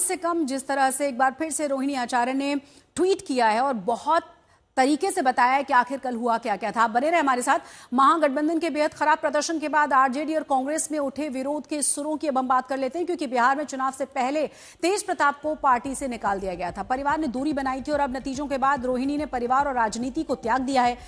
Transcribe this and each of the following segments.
से कम जिस तरह से एक बार फिर से रोहिणी आचार्य ने ट्वीट किया है और बहुत तरीके से बताया है कि आखिर कल हुआ क्या क्या था। आप बने रहे हमारे साथ। महागठबंधन के बेहद खराब प्रदर्शन के बाद आरजेडी और कांग्रेस में उठे विरोध के सुरों की अब हम बात कर लेते हैं, क्योंकि बिहार में चुनाव से पहले तेज प्रताप को पार्टी से निकाल दिया गया था। परिवार ने दूरी बनाई थी और अब नतीजों के बाद रोहिणी ने परिवार और राजनीति को त्याग दिया है।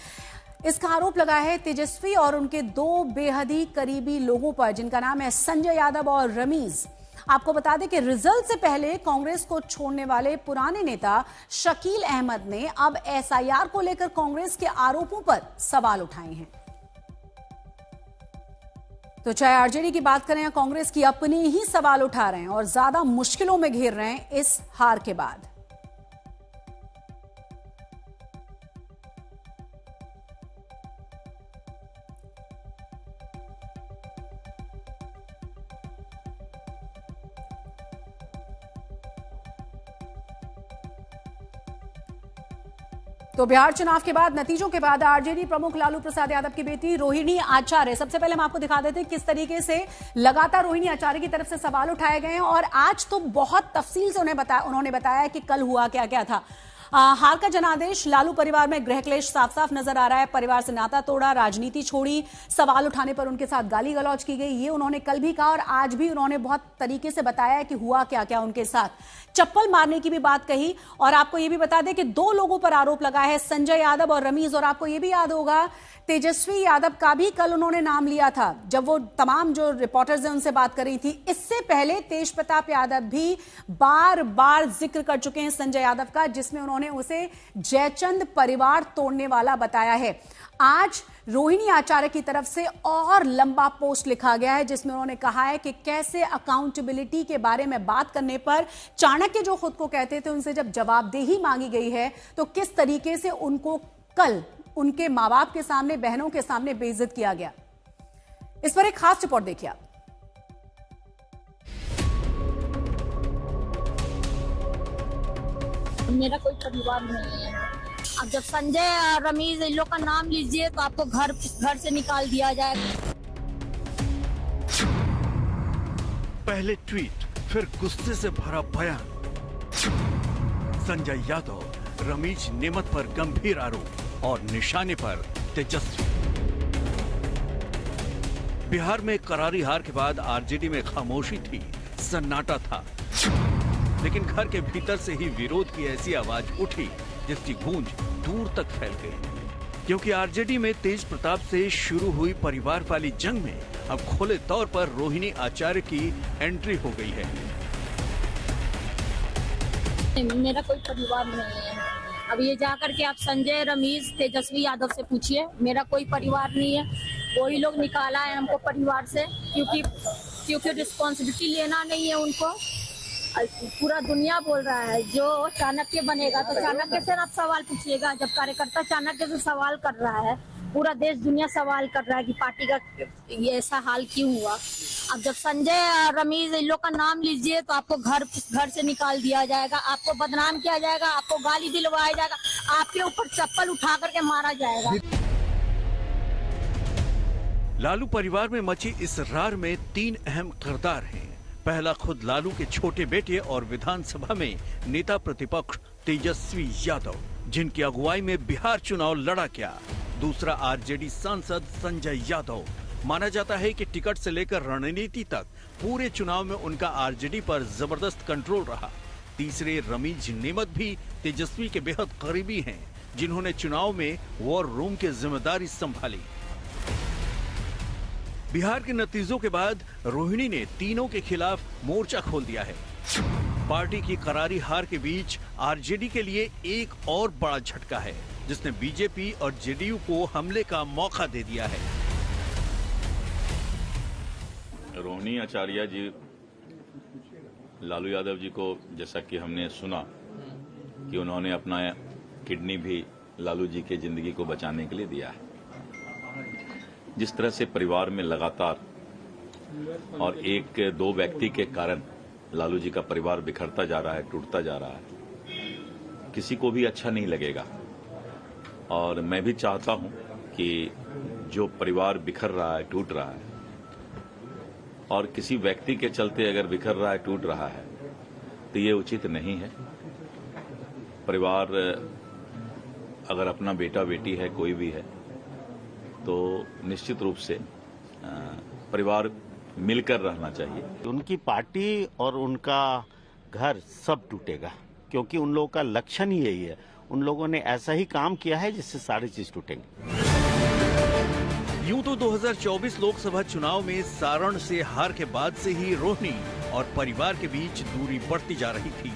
इसका आरोप लगाया है तेजस्वी और उनके दो बेहद ही करीबी लोगों पर, जिनका नाम है संजय यादव और रमीज। आपको बता दें कि रिजल्ट से पहले कांग्रेस को छोड़ने वाले पुराने नेता शकील अहमद ने अब एसआईआर को लेकर कांग्रेस के आरोपों पर सवाल उठाए हैं। तो चाहे आरजेडी की बात करें या कांग्रेस की, अपने ही सवाल उठा रहे हैं और ज्यादा मुश्किलों में घिर रहे हैं इस हार के बाद। तो बिहार चुनाव के बाद, नतीजों के बाद आरजेडी प्रमुख लालू प्रसाद यादव की बेटी रोहिणी आचार्य, सबसे पहले हम आपको दिखा देते हैं किस तरीके से लगातार रोहिणी आचार्य की तरफ से सवाल उठाए गए हैं और आज तो बहुत तफसील से उन्होंने बताया कि कल हुआ क्या क्या था। हार का जनादेश, लालू परिवार में गृह क्लेश साफ साफ नजर आ रहा है। परिवार से नाता तोड़ा, राजनीति छोड़ी, सवाल उठाने पर उनके साथ गाली गलौज की गई। ये उन्होंने कल भी कहा और आज भी उन्होंने बहुत तरीके से बताया कि हुआ क्या क्या उनके साथ। चप्पल मारने की भी बात कही और आपको ये भी बता दें कि दो लोगों पर आरोप लगा है, संजय यादव और रमीज। और आपको ये भी याद होगा तेजस्वी यादव का भी कल उन्होंने नाम लिया था जब वो तमाम जो रिपोर्टर्स हैं उनसे बात कर रही थी। इससे पहले तेज प्रताप यादव भी बार बार जिक्र कर चुके हैं संजय यादव का, जिसमें उन्होंने उसे जयचंद परिवार तोड़ने वाला बताया है। आज रोहिणी आचार्य की तरफ से और लंबा पोस्ट लिखा गया है जिसमें उन्होंने कहा है कि कैसे अकाउंटेबिलिटी के बारे में बात करने पर चाणक्य जो खुद को कहते थे, उनसे जब जवाबदेही मांगी गई है तो किस तरीके से उनको कल उनके मां बाप के सामने, बहनों के सामने बेइज्जत किया गया। इस पर एक खास रिपोर्ट देखिए आप। मेरा कोई परिवार नहीं है। अब जब संजय और रमीज इन लोग का नाम लीजिए तो आपको घर से निकाल दिया जाएगा। पहले ट्वीट, फिर गुस्से से भरा बयान। संजय यादव, रमीज नेमत पर गंभीर आरोप और निशाने पर तेजस्वी। बिहार में करारी हार के बाद आरजेडी में खामोशी थी, सन्नाटा था, लेकिन घर के भीतर से ही विरोध की ऐसी आवाज उठी जिसकी गूंज दूर तक फैल गई। क्योंकि आरजेडी में तेज प्रताप से शुरू हुई परिवार वाली जंग में अब खुले तौर पर रोहिणी आचार्य की एंट्री हो गई है। मेरा कोई परिवार नहीं है। अब ये जाकर के आप संजय, रमीज, तेजस्वी यादव से पूछिए, मेरा कोई परिवार नहीं है। वही लोग निकाला है हमको परिवार से, क्योंकि रिस्पॉन्सिबिलिटी लेना नहीं है उनको। पूरा दुनिया बोल रहा है जो चाणक्य बनेगा तो चाणक्य से आप सवाल पूछिएगा। जब कार्यकर्ता चाणक्य से सवाल कर रहा है, पूरा देश दुनिया सवाल कर रहा है कि पार्टी का ये ऐसा हाल क्यों हुआ। अब जब संजय और रमीज इन लोग का नाम लीजिए तो आपको घर से निकाल दिया जाएगा, आपको बदनाम किया जाएगा, आपको गाली दिलवाया जाएगा, आपके ऊपर चप्पल उठा करके मारा जाएगा। लालू परिवार में मची इस रार में तीन अहम किरदार हैं। पहला खुद लालू के छोटे बेटे और विधानसभा में नेता प्रतिपक्ष तेजस्वी यादव, जिनकी अगुवाई में बिहार चुनाव लड़ा गया। दूसरा आरजेडी सांसद संजय यादव। माना जाता है कि टिकट से लेकर रणनीति तक पूरे चुनाव में उनका आरजेडी पर जबरदस्त कंट्रोल रहा। तीसरे रमीज नेमत भी तेजस्वी के बेहद करीबी हैं, जिन्होंने चुनाव में वॉर रूम की जिम्मेदारी संभाली। बिहार के नतीजों के बाद रोहिणी ने तीनों के खिलाफ मोर्चा खोल दिया है। पार्टी की करारी हार के बीच आरजेडी के लिए एक और बड़ा झटका है, जिसने बीजेपी और जेडीयू को हमले का मौका दे दिया है। रोहिणी आचार्य जी, लालू यादव जी को, जैसा कि हमने सुना कि उन्होंने अपना किडनी भी लालू जी के जिंदगी को बचाने के लिए दिया है। जिस तरह से परिवार में लगातार और एक दो व्यक्ति के कारण लालू जी का परिवार बिखरता जा रहा है, टूटता जा रहा है, किसी को भी अच्छा नहीं लगेगा। और मैं भी चाहता हूं कि जो परिवार बिखर रहा है, टूट रहा है, और किसी व्यक्ति के चलते अगर बिखर रहा है, टूट रहा है, तो ये उचित नहीं है। परिवार अगर अपना बेटा बेटी है, कोई भी है, तो निश्चित रूप से परिवार मिलकर रहना चाहिए। उनकी पार्टी और उनका घर सब टूटेगा, क्योंकि उन लोगों का लक्षण ही यही है। उन लोगों ने ऐसा ही काम किया है जिससे सारी चीज टूटेंगी। यूं तो 2024 लोकसभा चुनाव में सारण से हार के बाद से ही रोहिणी और परिवार के बीच दूरी बढ़ती जा रही थी।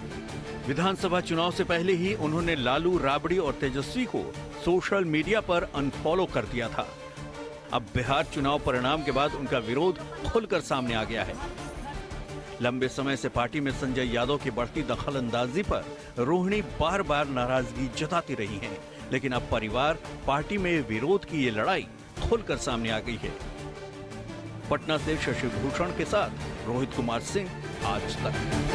विधानसभा चुनाव से पहले ही उन्होंने लालू, राबड़ी और तेजस्वी को सोशल मीडिया पर अनफॉलो कर दिया था। अब बिहार चुनाव परिणाम के बाद उनका विरोध खुलकर सामने आ गया है। लंबे समय से पार्टी में संजय यादव की बढ़ती दखलंदाजी पर रोहिणी बार बार नाराजगी जताती रही हैं, लेकिन अब परिवार पार्टी में विरोध की ये लड़ाई खुलकर सामने आ गई है। पटना से शशि भूषण के साथ रोहित कुमार सिंह, आज तक।